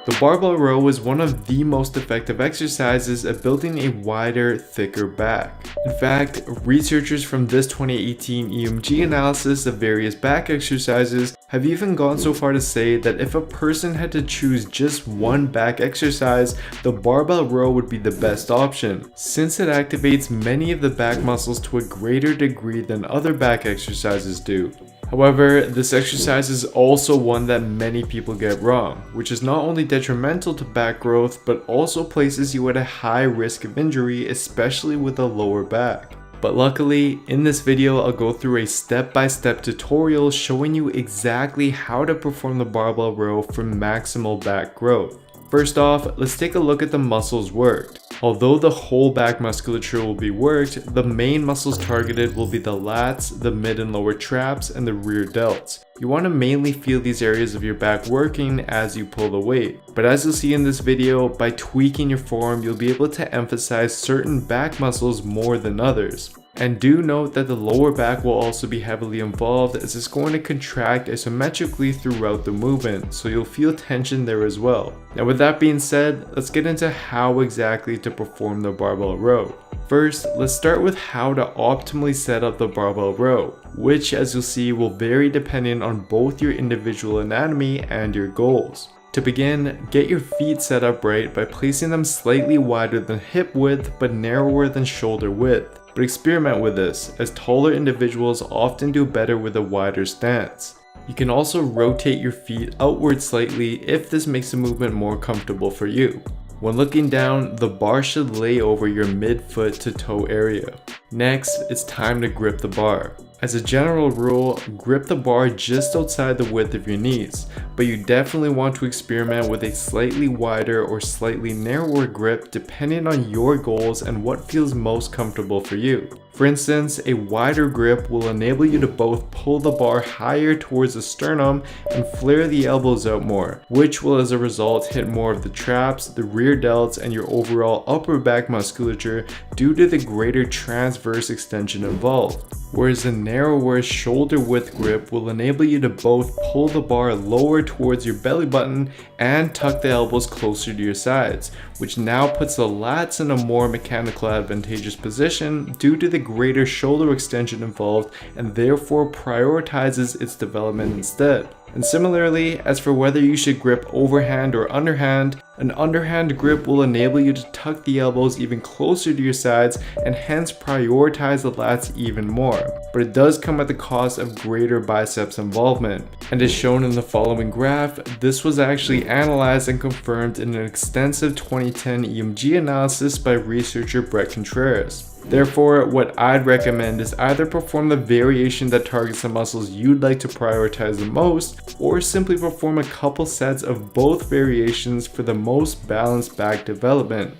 The barbell row is one of the most effective exercises at building a wider, thicker back. In fact, researchers from this 2018 EMG analysis of various back exercises have even gone so far to say that if a person had to choose just one back exercise, the barbell row would be the best option, since it activates many of the back muscles to a greater degree than other back exercises do. However, this exercise is also one that many people get wrong, which is not only detrimental to back growth, but also places you at a high risk of injury, especially with the lower back. But luckily, in this video, I'll go through a step-by-step tutorial showing you exactly how to perform the barbell row for maximal back growth. First off, let's take a look at the muscles worked. Although the whole back musculature will be worked, the main muscles targeted will be the lats, the mid and lower traps, and the rear delts. You want to mainly feel these areas of your back working as you pull the weight. But as you'll see in this video, by tweaking your form, you'll be able to emphasize certain back muscles more than others. And do note that the lower back will also be heavily involved, as it's going to contract isometrically throughout the movement, so you'll feel tension there as well. Now with that being said, let's get into how exactly to perform the barbell row. First, let's start with how to optimally set up the barbell row, which as you'll see will vary depending on both your individual anatomy and your goals. To begin, get your feet set up right by placing them slightly wider than hip width but narrower than shoulder width. But experiment with this, as taller individuals often do better with a wider stance. You can also rotate your feet outward slightly if this makes the movement more comfortable for you. When looking down, the bar should lay over your mid-foot to toe area. Next, it's time to grip the bar. As a general rule, grip the bar just outside the width of your knees, but you definitely want to experiment with a slightly wider or slightly narrower grip depending on your goals and what feels most comfortable for you. For instance, a wider grip will enable you to both pull the bar higher towards the sternum and flare the elbows out more, which will as a result hit more of the traps, the rear delts, and your overall upper back musculature due to the greater transverse extension involved. Whereas a narrower shoulder width grip will enable you to both pull the bar lower towards your belly button and tuck the elbows closer to your sides, which now puts the lats in a more mechanical advantageous position due to the greater shoulder extension involved, and therefore prioritizes its development instead. And similarly, as for whether you should grip overhand or underhand, an underhand grip will enable you to tuck the elbows even closer to your sides and hence prioritize the lats even more. But it does come at the cost of greater biceps involvement. And as shown in the following graph, this was actually analyzed and confirmed in an extensive 2010 EMG analysis by researcher Brett Contreras. Therefore, what I'd recommend is either perform the variation that targets the muscles you'd like to prioritize the most, or simply perform a couple sets of both variations for the most balanced back development.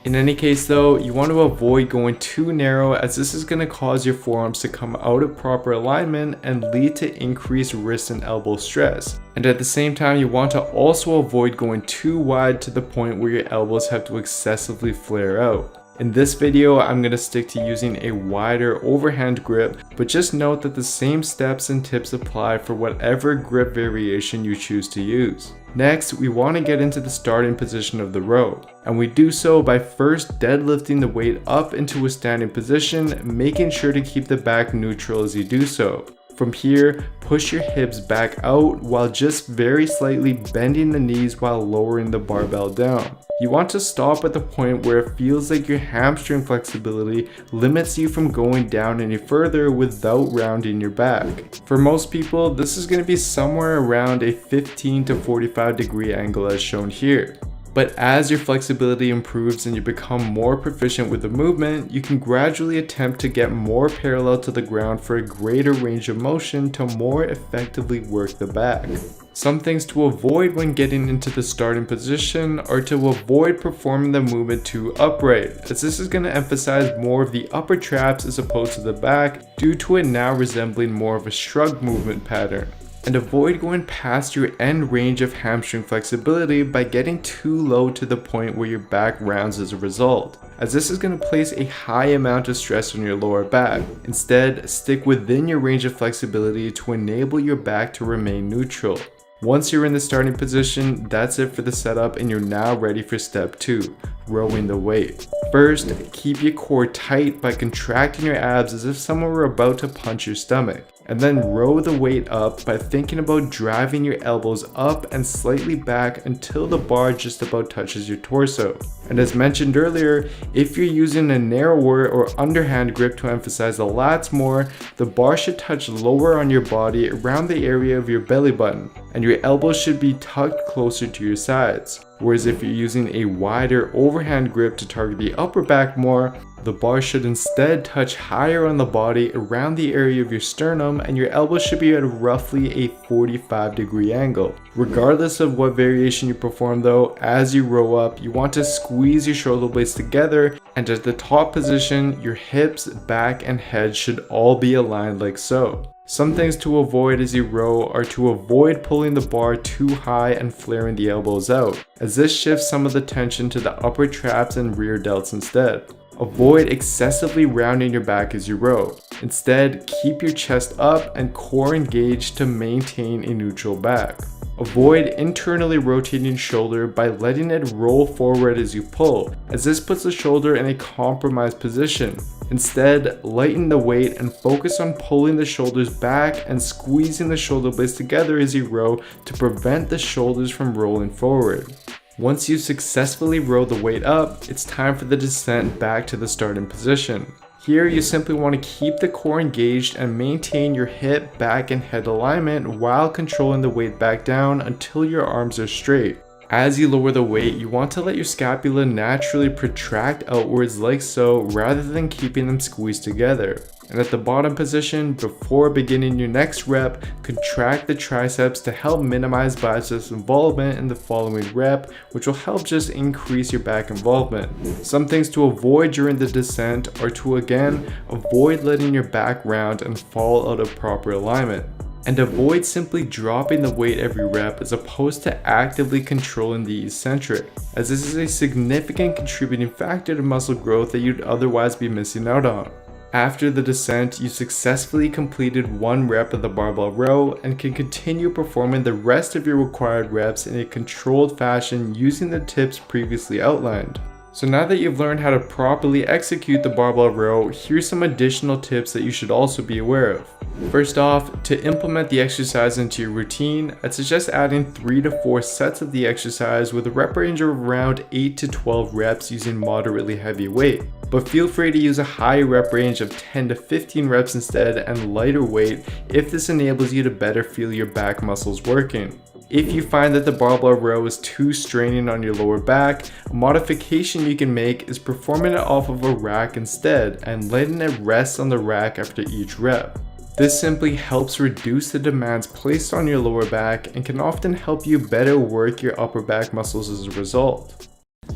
In any case though, you want to avoid going too narrow, as this is going to cause your forearms to come out of proper alignment and lead to increased wrist and elbow stress. And at the same time, you want to also avoid going too wide to the point where your elbows have to excessively flare out. In this video, I'm going to stick to using a wider overhand grip, but just note that the same steps and tips apply for whatever grip variation you choose to use. Next, we want to get into the starting position of the row, and we do so by first deadlifting the weight up into a standing position, making sure to keep the back neutral as you do so. From here, push your hips back out while just very slightly bending the knees while lowering the barbell down. You want to stop at the point where it feels like your hamstring flexibility limits you from going down any further without rounding your back. For most people, this is going to be somewhere around a 15 to 45 degree angle as shown here. But as your flexibility improves and you become more proficient with the movement, you can gradually attempt to get more parallel to the ground for a greater range of motion to more effectively work the back. Some things to avoid when getting into the starting position are to avoid performing the movement too upright, as this is going to emphasize more of the upper traps as opposed to the back due to it now resembling more of a shrug movement pattern. And avoid going past your end range of hamstring flexibility by getting too low to the point where your back rounds as a result, as this is going to place a high amount of stress on your lower back. Instead, stick within your range of flexibility to enable your back to remain neutral. Once you're in the starting position, that's it for the setup and you're now ready for step 2, rowing the weight. First, keep your core tight by contracting your abs as if someone were about to punch your stomach. And then row the weight up by thinking about driving your elbows up and slightly back until the bar just about touches your torso. And as mentioned earlier, if you're using a narrower or underhand grip to emphasize the lats more, the bar should touch lower on your body around the area of your belly button, and your elbows should be tucked closer to your sides. Whereas if you're using a wider overhand grip to target the upper back more, the bar should instead touch higher on the body around the area of your sternum, and your elbows should be at roughly a 45-degree angle. Regardless of what variation you perform though, as you row up, you want to squeeze your shoulder blades together, and at the top position, your hips, back, and head should all be aligned like so. Some things to avoid as you row are to avoid pulling the bar too high and flaring the elbows out, as this shifts some of the tension to the upper traps and rear delts instead. Avoid excessively rounding your back as you row. Instead, keep your chest up and core engaged to maintain a neutral back. Avoid internally rotating shoulder by letting it roll forward as you pull, as this puts the shoulder in a compromised position. Instead, lighten the weight and focus on pulling the shoulders back and squeezing the shoulder blades together as you row to prevent the shoulders from rolling forward. Once you successfully row the weight up, it's time for the descent back to the starting position. Here, you simply want to keep the core engaged and maintain your hip, back, and head alignment while controlling the weight back down until your arms are straight. As you lower the weight, you want to let your scapula naturally protract outwards like so, rather than keeping them squeezed together. And at the bottom position, before beginning your next rep, contract the triceps to help minimize biceps involvement in the following rep, which will help just increase your back involvement. Some things to avoid during the descent are to again, avoid letting your back round and fall out of proper alignment. And avoid simply dropping the weight every rep as opposed to actively controlling the eccentric, as this is a significant contributing factor to muscle growth that you'd otherwise be missing out on. After the descent, you successfully completed one rep of the barbell row and can continue performing the rest of your required reps in a controlled fashion using the tips previously outlined. So now that you've learned how to properly execute the barbell row, here's some additional tips that you should also be aware of. First off, to implement the exercise into your routine, I'd suggest adding 3 to 4 sets of the exercise with a rep range of around 8 to 12 reps using moderately heavy weight. But feel free to use a higher rep range of 10 to 15 reps instead and lighter weight if this enables you to better feel your back muscles working. If you find that the barbell row is too straining on your lower back, a modification you can make is performing it off of a rack instead and letting it rest on the rack after each rep. This simply helps reduce the demands placed on your lower back and can often help you better work your upper back muscles as a result.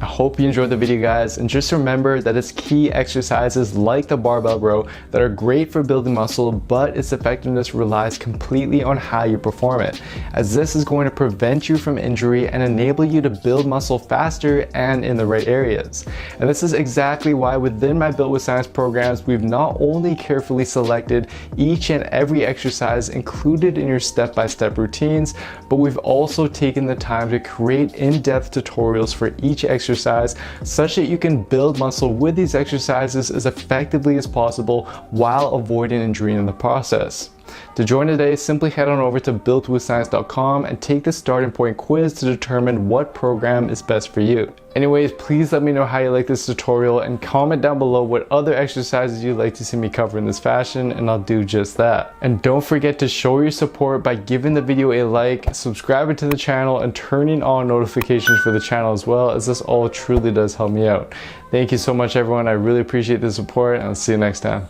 I hope you enjoyed the video, guys, and just remember that it's key exercises like the barbell row that are great for building muscle, but its effectiveness relies completely on how you perform it, as this is going to prevent you from injury and enable you to build muscle faster and in the right areas. And this is exactly why within my Built with Science programs, we've not only carefully selected each and every exercise included in your step-by-step routines, but we've also taken the time to create in-depth tutorials for each exercise such that you can build muscle with these exercises as effectively as possible while avoiding injury in the process. To join today, simply head on over to builtwithscience.com and take the starting point quiz to determine what program is best for you. Anyways, please let me know how you like this tutorial and comment down below what other exercises you'd like to see me cover in this fashion, and I'll do just that. And don't forget to show your support by giving the video a like, subscribing to the channel, and turning on notifications for the channel as well, as this all truly does help me out. Thank you so much, everyone. I really appreciate the support, and I'll see you next time.